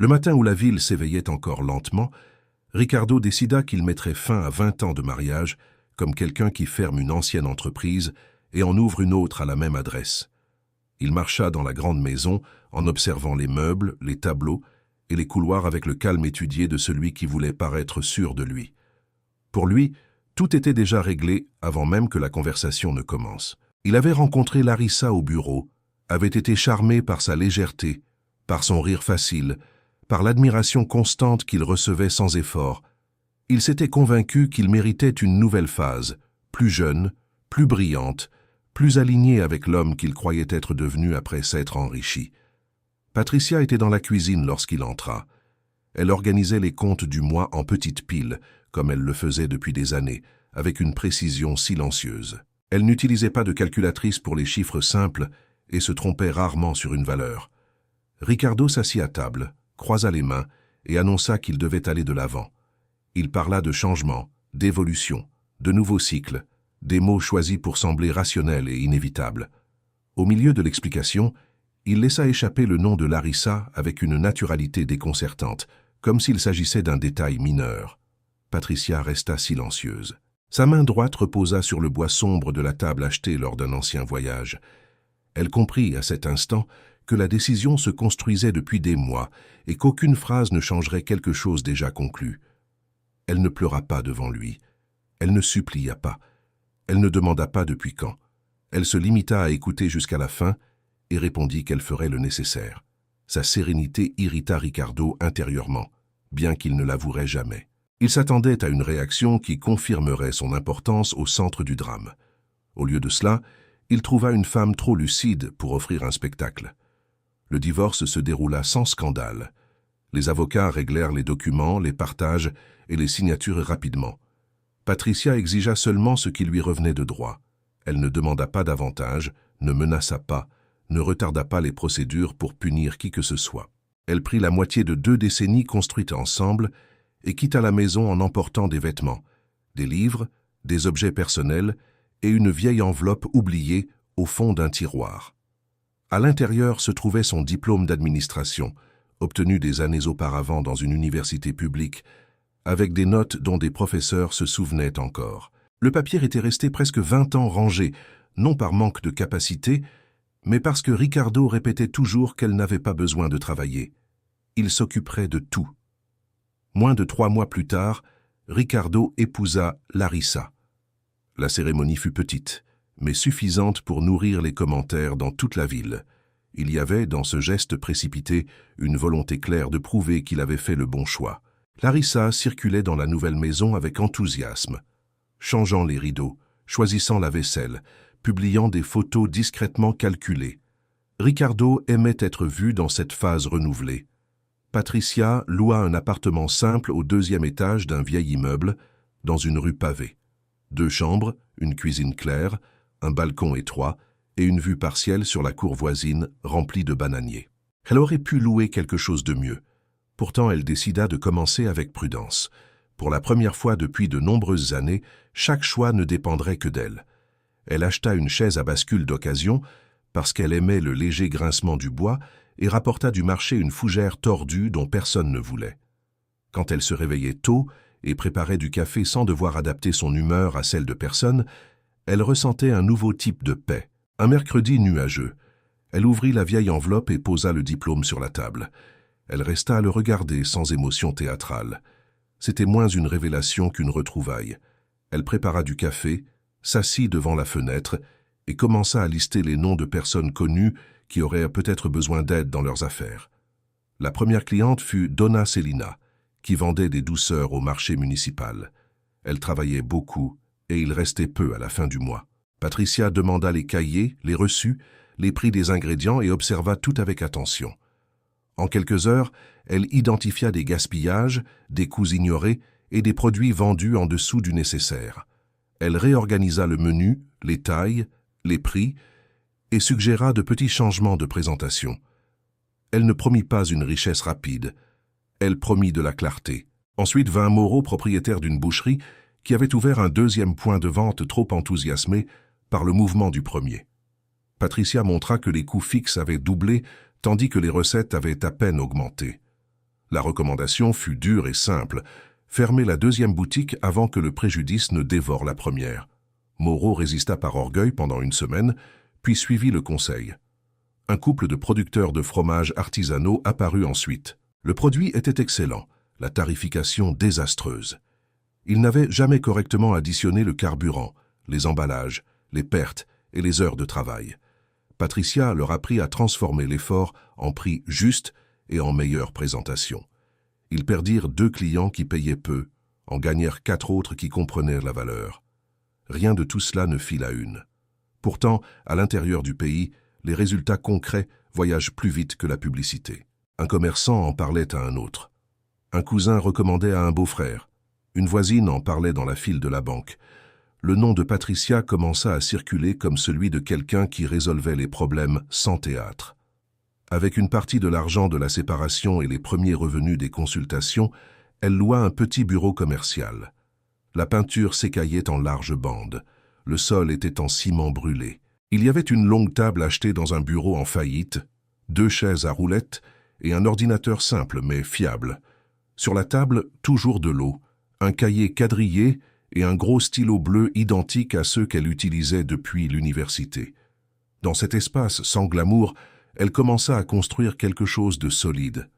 Le matin où la ville s'éveillait encore lentement, Ricardo décida qu'il mettrait fin à 20 ans de mariage, comme quelqu'un qui ferme une ancienne entreprise et en ouvre une autre à la même adresse. Il marcha dans la grande maison en observant les meubles, les tableaux et les couloirs avec le calme étudié de celui qui voulait paraître sûr de lui. Pour lui, tout était déjà réglé avant même que la conversation ne commence. Il avait rencontré Larissa au bureau, avait été charmé par sa légèreté, par son rire facile, par l'admiration constante qu'il recevait sans effort. Il s'était convaincu qu'il méritait une nouvelle phase, plus jeune, plus brillante, plus alignée avec l'homme qu'il croyait être devenu après s'être enrichi. Patricia était dans la cuisine lorsqu'il entra. Elle organisait les comptes du mois en petites piles, comme elle le faisait depuis des années, avec une précision silencieuse. Elle n'utilisait pas de calculatrice pour les chiffres simples et se trompait rarement sur une valeur. Ricardo s'assit à table, croisa les mains et annonça qu'il devait aller de l'avant. Il parla de changement, d'évolution, de nouveaux cycles, des mots choisis pour sembler rationnels et inévitables. Au milieu de l'explication, il laissa échapper le nom de Larissa avec une naturalité déconcertante, comme s'il s'agissait d'un détail mineur. Patricia resta silencieuse. Sa main droite reposa sur le bois sombre de la table achetée lors d'un ancien voyage. Elle comprit à cet instant que la décision se construisait depuis des mois et qu'aucune phrase ne changerait quelque chose déjà conclu. Elle ne pleura pas devant lui. Elle ne supplia pas. Elle ne demanda pas depuis quand. Elle se limita à écouter jusqu'à la fin et répondit qu'elle ferait le nécessaire. Sa sérénité irrita Ricardo intérieurement, bien qu'il ne l'avouerait jamais. Il s'attendait à une réaction qui confirmerait son importance au centre du drame. Au lieu de cela, il trouva une femme trop lucide pour offrir un spectacle. Le divorce se déroula sans scandale. Les avocats réglèrent les documents, les partages et les signatures rapidement. Patricia exigea seulement ce qui lui revenait de droit. Elle ne demanda pas davantage, ne menaça pas, ne retarda pas les procédures pour punir qui que ce soit. Elle prit la moitié de 2 décennies construites ensemble et quitta la maison en emportant des vêtements, des livres, des objets personnels et une vieille enveloppe oubliée au fond d'un tiroir. À l'intérieur se trouvait son diplôme d'administration, obtenu des années auparavant dans une université publique, avec des notes dont des professeurs se souvenaient encore. Le papier était resté presque 20 ans rangé, non par manque de capacité, mais parce que Ricardo répétait toujours qu'elle n'avait pas besoin de travailler. Il s'occuperait de tout. Moins de 3 mois plus tard, Ricardo épousa Larissa. La cérémonie fut petite, mais suffisante pour nourrir les commentaires dans toute la ville. Il y avait, dans ce geste précipité, une volonté claire de prouver qu'il avait fait le bon choix. Larissa circulait dans la nouvelle maison avec enthousiasme, changeant les rideaux, choisissant la vaisselle, publiant des photos discrètement calculées. Ricardo aimait être vu dans cette phase renouvelée. Patricia loua un appartement simple au 2e étage d'un vieil immeuble, dans une rue pavée. 2 chambres, une cuisine claire, un balcon étroit et une vue partielle sur la cour voisine remplie de bananiers. Elle aurait pu louer quelque chose de mieux. Pourtant, elle décida de commencer avec prudence. Pour la première fois depuis de nombreuses années, chaque choix ne dépendrait que d'elle. Elle acheta une chaise à bascule d'occasion parce qu'elle aimait le léger grincement du bois et rapporta du marché une fougère tordue dont personne ne voulait. Quand elle se réveillait tôt et préparait du café sans devoir adapter son humeur à celle de personne, elle ressentait un nouveau type de paix. Un mercredi nuageux, elle ouvrit la vieille enveloppe et posa le diplôme sur la table. Elle resta à le regarder sans émotion théâtrale. C'était moins une révélation qu'une retrouvaille. Elle prépara du café, s'assit devant la fenêtre et commença à lister les noms de personnes connues qui auraient peut-être besoin d'aide dans leurs affaires. La première cliente fut Donna Celina, qui vendait des douceurs au marché municipal. Elle travaillait beaucoup et il restait peu à la fin du mois. Patricia demanda les cahiers, les reçus, les prix des ingrédients et observa tout avec attention. En quelques heures, elle identifia des gaspillages, des coûts ignorés et des produits vendus en dessous du nécessaire. Elle réorganisa le menu, les tailles, les prix et suggéra de petits changements de présentation. Elle ne promit pas une richesse rapide, elle promit de la clarté. Ensuite vint Moreau, propriétaire d'une boucherie, qui avait ouvert un 2e point de vente trop enthousiasmé par le mouvement du premier. Patricia montra que les coûts fixes avaient doublé, tandis que les recettes avaient à peine augmenté. La recommandation fut dure et simple. Fermer la deuxième boutique avant que le préjudice ne dévore la première. Moreau résista par orgueil pendant une semaine, puis suivit le conseil. Un couple de producteurs de fromages artisanaux apparut ensuite. Le produit était excellent, la tarification désastreuse. Ils n'avaient jamais correctement additionné le carburant, les emballages, les pertes et les heures de travail. Patricia leur apprit à transformer l'effort en prix juste et en meilleure présentation. Ils perdirent 2 clients qui payaient peu, en gagnèrent 4 autres qui comprenaient la valeur. Rien de tout cela ne fit la une. Pourtant, à l'intérieur du pays, les résultats concrets voyagent plus vite que la publicité. Un commerçant en parlait à un autre. Un cousin recommandait à un beau-frère. Une voisine en parlait dans la file de la banque. Le nom de Patricia commença à circuler comme celui de quelqu'un qui résolvait les problèmes sans théâtre. Avec une partie de l'argent de la séparation et les premiers revenus des consultations, elle loua un petit bureau commercial. La peinture s'écaillait en larges bandes. Le sol était en ciment brûlé. Il y avait une longue table achetée dans un bureau en faillite, 2 chaises à roulettes et un ordinateur simple mais fiable. Sur la table, toujours de l'eau, un cahier quadrillé et un gros stylo bleu identique à ceux qu'elle utilisait depuis l'université. Dans cet espace sans glamour, elle commença à construire quelque chose de solide.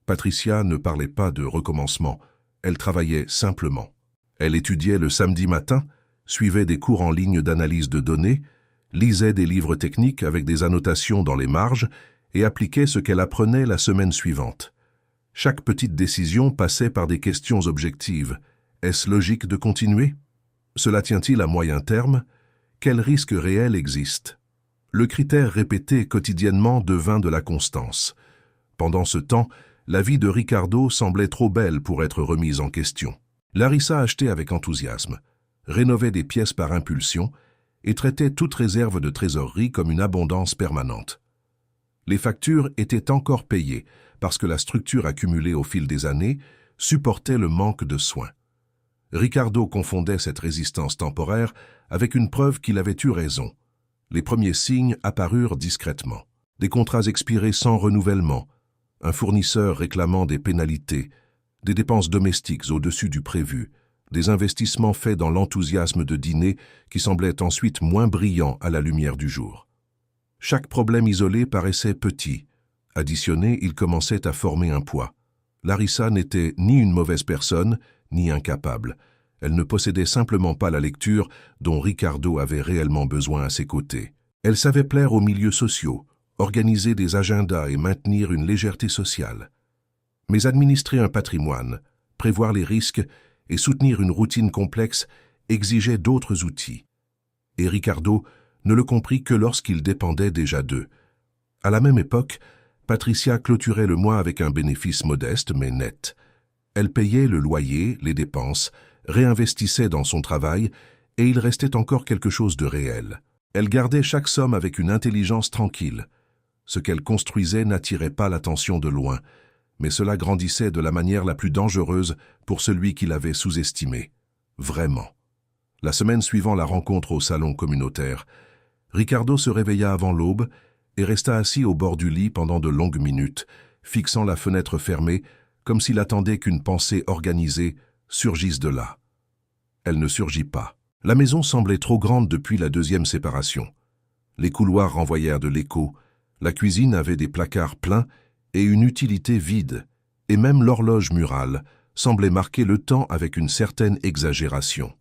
Patricia ne parlait pas de recommencement, elle travaillait simplement. Elle étudiait le samedi matin, suivait des cours en ligne d'analyse de données, lisait des livres techniques avec des annotations dans les marges et appliquait ce qu'elle apprenait la semaine suivante. Chaque petite décision passait par des questions objectives. Est-ce logique de continuer? Cela tient-il à moyen terme? Quel risque réel existe? Le critère répété quotidiennement devint de la constance. Pendant ce temps, la vie de Ricardo semblait trop belle pour être remise en question. Larissa achetait avec enthousiasme, rénovait des pièces par impulsion et traitait toute réserve de trésorerie comme une abondance permanente. Les factures étaient encore payées parce que la structure accumulée au fil des années supportait le manque de soins. Ricardo confondait cette résistance temporaire avec une preuve qu'il avait eu raison. Les premiers signes apparurent discrètement. Des contrats expirés sans renouvellement, un fournisseur réclamant des pénalités, des dépenses domestiques au-dessus du prévu, des investissements faits dans l'enthousiasme de dîner qui semblaient ensuite moins brillants à la lumière du jour. Chaque problème isolé paraissait petit. Additionné, il commençait à former un poids. Larissa n'était ni une mauvaise personne, ni incapable. Elle ne possédait simplement pas la lecture dont Ricardo avait réellement besoin à ses côtés. Elle savait plaire aux milieux sociaux, organiser des agendas et maintenir une légèreté sociale. Mais administrer un patrimoine, prévoir les risques et soutenir une routine complexe exigeait d'autres outils. Et Ricardo ne le comprit que lorsqu'il dépendait déjà d'eux. À la même époque, Patricia clôturait le mois avec un bénéfice modeste mais net. Elle payait le loyer, les dépenses, réinvestissait dans son travail et il restait encore quelque chose de réel. Elle gardait chaque somme avec une intelligence tranquille. Ce qu'elle construisait n'attirait pas l'attention de loin, mais cela grandissait de la manière la plus dangereuse pour celui qui l'avait sous-estimé. Vraiment. La semaine suivant la rencontre au salon communautaire, Ricardo se réveilla avant l'aube et resta assis au bord du lit pendant de longues minutes, fixant la fenêtre fermée, comme s'il attendait qu'une pensée organisée surgisse de là. Elle ne surgit pas. La maison semblait trop grande depuis la deuxième séparation. Les couloirs renvoyèrent de l'écho, la cuisine avait des placards pleins et une utilité vide, et même l'horloge murale semblait marquer le temps avec une certaine exagération.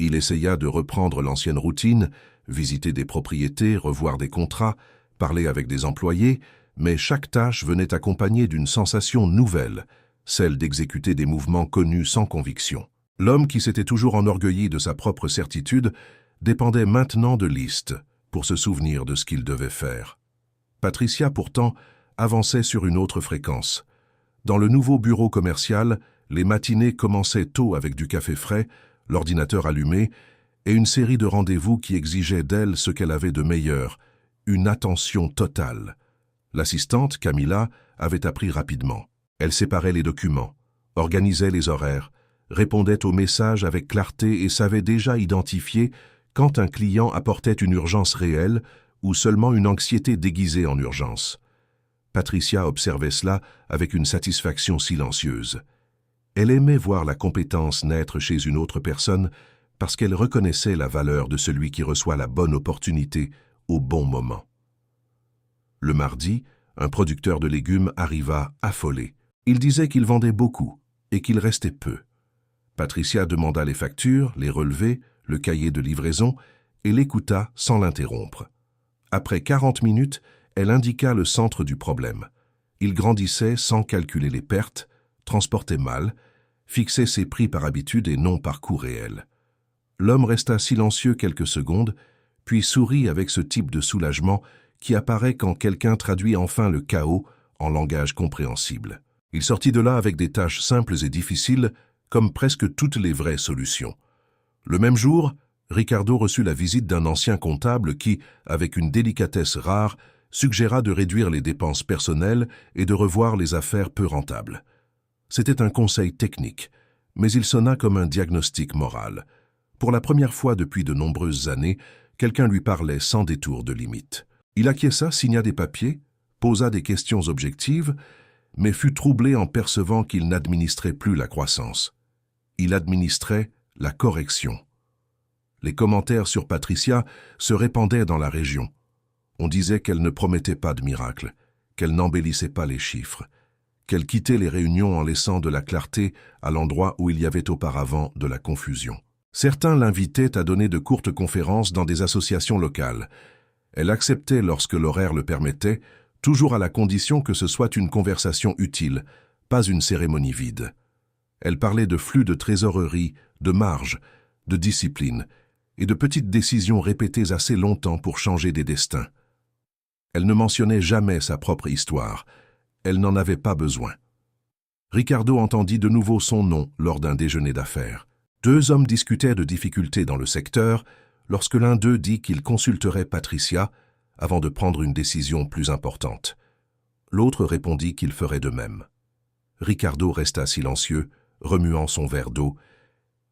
Il essaya de reprendre l'ancienne routine, visiter des propriétés, revoir des contrats, parler avec des employés, mais chaque tâche venait accompagnée d'une sensation nouvelle, celle d'exécuter des mouvements connus sans conviction. L'homme qui s'était toujours enorgueilli de sa propre certitude dépendait maintenant de Liszt pour se souvenir de ce qu'il devait faire. Patricia, pourtant, avançait sur une autre fréquence. Dans le nouveau bureau commercial, les matinées commençaient tôt avec du café frais, l'ordinateur allumé, et une série de rendez-vous qui exigeaient d'elle ce qu'elle avait de meilleur, une attention totale. L'assistante, Camilla, avait appris rapidement. Elle séparait les documents, organisait les horaires, répondait aux messages avec clarté et savait déjà identifier quand un client apportait une urgence réelle ou seulement une anxiété déguisée en urgence. Patricia observait cela avec une satisfaction silencieuse. Elle aimait voir la compétence naître chez une autre personne parce qu'elle reconnaissait la valeur de celui qui reçoit la bonne opportunité au bon moment. Le mardi, un producteur de légumes arriva affolé. Il disait qu'il vendait beaucoup et qu'il restait peu. Patricia demanda les factures, les relevés, le cahier de livraison et l'écouta sans l'interrompre. Après 40 minutes, elle indiqua le centre du problème. Il grandissait sans calculer les pertes, transportait mal, fixait ses prix par habitude et non par coût réel. L'homme resta silencieux quelques secondes, puis sourit avec ce type de soulagement qui apparaît quand quelqu'un traduit enfin le chaos en langage compréhensible. Il sortit de là avec des tâches simples et difficiles, comme presque toutes les vraies solutions. Le même jour, Ricardo reçut la visite d'un ancien comptable qui, avec une délicatesse rare, suggéra de réduire les dépenses personnelles et de revoir les affaires peu rentables. C'était un conseil technique, mais il sonna comme un diagnostic moral. Pour la première fois depuis de nombreuses années, quelqu'un lui parlait sans détour de limite. Il acquiesça, signa des papiers, posa des questions objectives, mais fut troublé en percevant qu'il n'administrait plus la croissance. Il administrait la correction. Les commentaires sur Patricia se répandaient dans la région. On disait qu'elle ne promettait pas de miracle, qu'elle n'embellissait pas les chiffres, qu'elle quittait les réunions en laissant de la clarté à l'endroit où il y avait auparavant de la confusion. Certains l'invitaient à donner de courtes conférences dans des associations locales. Elle acceptait lorsque l'horaire le permettait, toujours à la condition que ce soit une conversation utile, pas une cérémonie vide. Elle parlait de flux de trésorerie, de marge, de discipline, et de petites décisions répétées assez longtemps pour changer des destins. Elle ne mentionnait jamais sa propre histoire. Elle n'en avait pas besoin. Ricardo entendit de nouveau son nom lors d'un déjeuner d'affaires. Deux hommes discutaient de difficultés dans le secteur lorsque l'un d'eux dit qu'il consulterait Patricia avant de prendre une décision plus importante. L'autre répondit qu'il ferait de même. Ricardo resta silencieux, remuant son verre d'eau.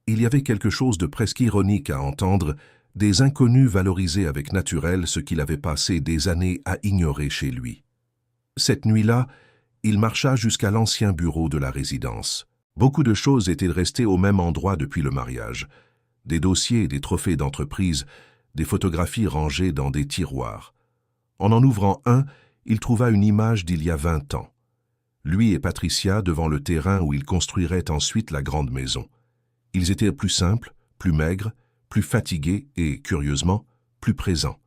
Il y avait quelque chose de presque ironique à entendre des inconnus valoriser avec naturel ce qu'il avait passé des années à ignorer chez lui. Cette nuit-là, il marcha jusqu'à l'ancien bureau de la résidence. Beaucoup de choses étaient restées au même endroit depuis le mariage. Des dossiers et des trophées d'entreprise, des photographies rangées dans des tiroirs. En ouvrant un, il trouva une image d'il y a 20 ans. Lui et Patricia devant le terrain où ils construiraient ensuite la grande maison. Ils étaient plus simples, plus maigres, plus fatigués et, curieusement, plus présents.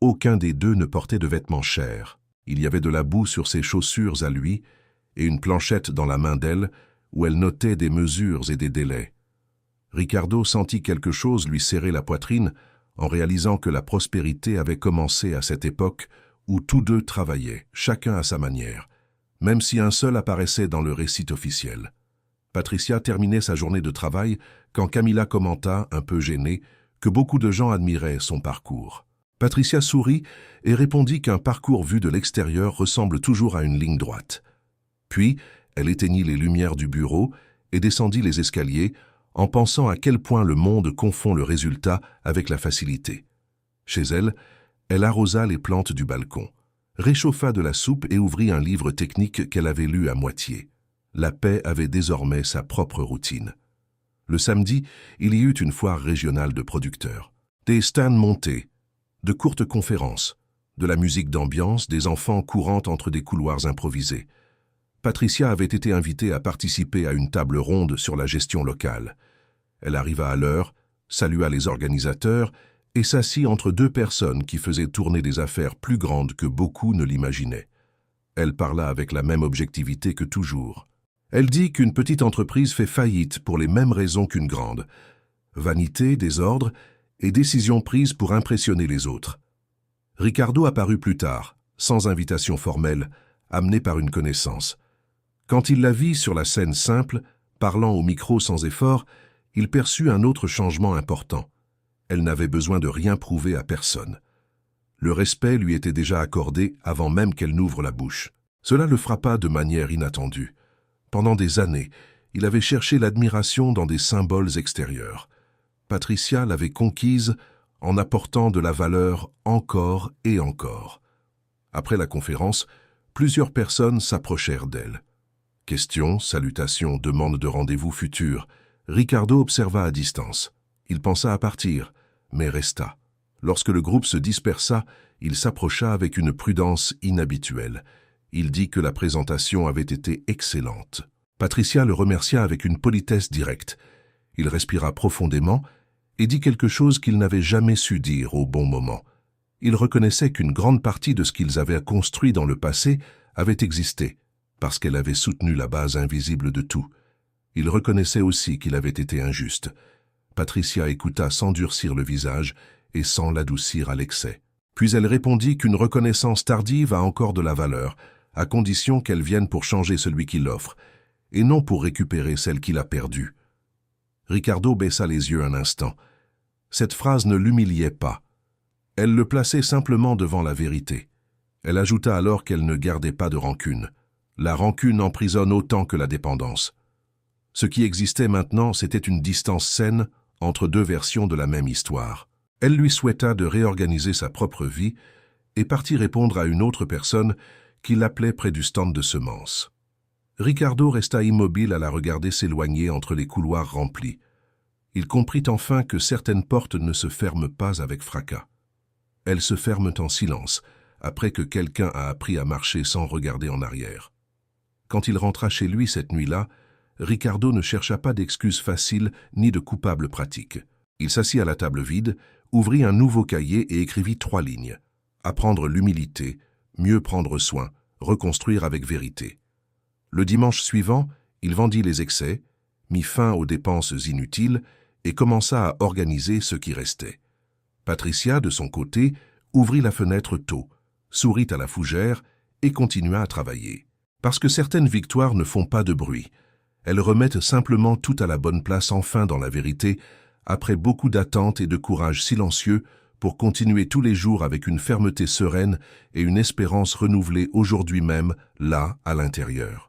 Aucun des deux ne portait de vêtements chers. Il y avait de la boue sur ses chaussures à lui et une planchette dans la main d'elle où elle notait des mesures et des délais. Ricardo sentit quelque chose lui serrer la poitrine en réalisant que la prospérité avait commencé à cette époque où tous deux travaillaient, chacun à sa manière, même si un seul apparaissait dans le récit officiel. Patricia terminait sa journée de travail quand Camilla commenta, un peu gênée, que beaucoup de gens admiraient son parcours. Patricia sourit et répondit qu'un parcours vu de l'extérieur ressemble toujours à une ligne droite. Puis, elle éteignit les lumières du bureau et descendit les escaliers en pensant à quel point le monde confond le résultat avec la facilité. Chez elle, elle arrosa les plantes du balcon, réchauffa de la soupe et ouvrit un livre technique qu'elle avait lu à moitié. La paix avait désormais sa propre routine. Le samedi, il y eut une foire régionale de producteurs. Des stands montés, de courtes conférences, de la musique d'ambiance, des enfants courant entre des couloirs improvisés. Patricia avait été invitée à participer à une table ronde sur la gestion locale. Elle arriva à l'heure, salua les organisateurs et s'assit entre deux personnes qui faisaient tourner des affaires plus grandes que beaucoup ne l'imaginaient. Elle parla avec la même objectivité que toujours. Elle dit qu'une petite entreprise fait faillite pour les mêmes raisons qu'une grande. Vanité, désordre et décisions prises pour impressionner les autres. Ricardo apparut plus tard, sans invitation formelle, amené par une connaissance. Quand il la vit sur la scène simple, parlant au micro sans effort, il perçut un autre changement important. Elle n'avait besoin de rien prouver à personne. Le respect lui était déjà accordé avant même qu'elle n'ouvre la bouche. Cela le frappa de manière inattendue. Pendant des années, il avait cherché l'admiration dans des symboles extérieurs. Patricia l'avait conquise en apportant de la valeur encore et encore. Après la conférence, Plusieurs personnes s'approchèrent d'elle. Questions, salutations, demandes de rendez-vous futurs. Ricardo observa à distance. Il pensa à partir, mais resta. Lorsque le groupe se dispersa, il s'approcha avec une prudence inhabituelle. Il dit que la présentation avait été excellente. Patricia le remercia avec une politesse directe. Il respira profondément et dit quelque chose qu'il n'avait jamais su dire au bon moment. Il reconnaissait qu'une grande partie de ce qu'ils avaient construit dans le passé avait existé, parce qu'elle avait soutenu la base invisible de tout. Il reconnaissait aussi qu'il avait été injuste. Patricia écouta sans durcir le visage et sans l'adoucir à l'excès. Puis elle répondit qu'une reconnaissance tardive a encore de la valeur, à condition qu'elle vienne pour changer celui qui l'offre, et non pour récupérer celle qu'il a perdue. Ricardo baissa les yeux un instant. Cette phrase ne l'humiliait pas. Elle le plaçait simplement devant la vérité. Elle ajouta alors qu'elle ne gardait pas de rancune. La rancune emprisonne autant que la dépendance. Ce qui existait maintenant, c'était une distance saine entre deux versions de la même histoire. Elle lui souhaita de réorganiser sa propre vie et partit répondre à une autre personne qui l'appelait près du stand de semences. Ricardo resta immobile à la regarder s'éloigner entre les couloirs remplis. Il comprit enfin que certaines portes ne se ferment pas avec fracas. Elles se ferment en silence, après que quelqu'un a appris à marcher sans regarder en arrière. Quand il rentra chez lui cette nuit-là, Ricardo ne chercha pas d'excuses faciles ni de coupables pratiques. Il s'assit à la table vide, ouvrit un nouveau cahier et écrivit 3 lignes. Apprendre l'humilité, mieux prendre soin, reconstruire avec vérité. Le dimanche suivant, il vendit les excès, mit fin aux dépenses inutiles et commença à organiser ce qui restait. Patricia, de son côté, ouvrit la fenêtre tôt, sourit à la fougère et continua à travailler. Parce que certaines victoires ne font pas de bruit. Elles remettent simplement tout à la bonne place enfin dans la vérité, après beaucoup d'attentes et de courage silencieux pour continuer tous les jours avec une fermeté sereine et une espérance renouvelée aujourd'hui même, là, à l'intérieur.